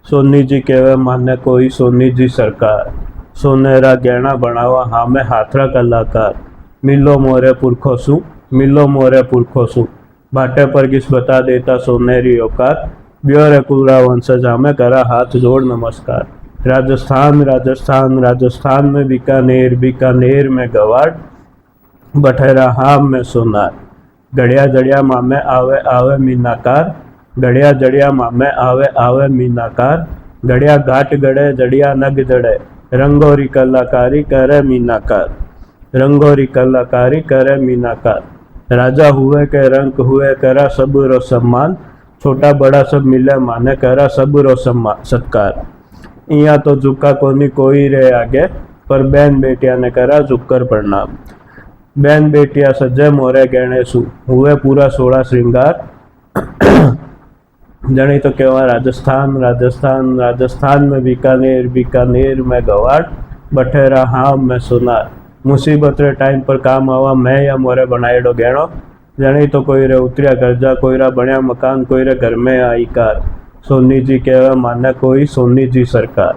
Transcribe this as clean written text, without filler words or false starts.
सोनी जी कहवे माने कोई सोनी जी सरकार। सोनेरा गहना बनावा हाँ मैं हाथरा कलाकार। मिलो मोरे पुरखो सु, मिलो मोरे पुरखो सु। भाटे पर किस बता देता सोनेरी औकात। ब्योरे कुलरा वंशज हमें करा हाथ जोड़ नमस्कार। राजस्थान राजस्थान राजस्थान में बीकानेर, बीकानेर में गवाड़। बठेरा हाम में सोनार। गड़िया जड़िया मामे आवे आवे मीनाकार। गड़िया जड़िया मामे आवे आवे मीनाकार। गड़िया घाट गड़े जड़िया नग जड़े। रंगोरी कलाकारी करे मीनाकार। रंगोरी कलाकारी करे मीनाकार। राजा हुए के रंग हुए करा सब रो सम्मान। छोटा बड़ा सब मिले माने करा सब रो सम्मान सत्कार। इया तो झुका कोनी कोई रे आगे, पर बहन बेटिया ने करा झुककर प्रणाम। बहन बेटिया सजे मोरे गहने सु, हुए पूरा 16 श्रृंगार। जनी तो कहवा राजस्थान राजस्थान राजस्थान में बीकानेर, बीकानेर में गवाड़। बठेरा हाम में सोनार। मुसीबत रे टाइम पर काम आवा मैं या मोरे बनाएडो गहणो। जनी तो कोई रे उतरिया कर्जा, कोई रा बनिया मकान, कोई रे घर में आई कार। सोनी जी कहवा माने कोई सोनी जी सरकार।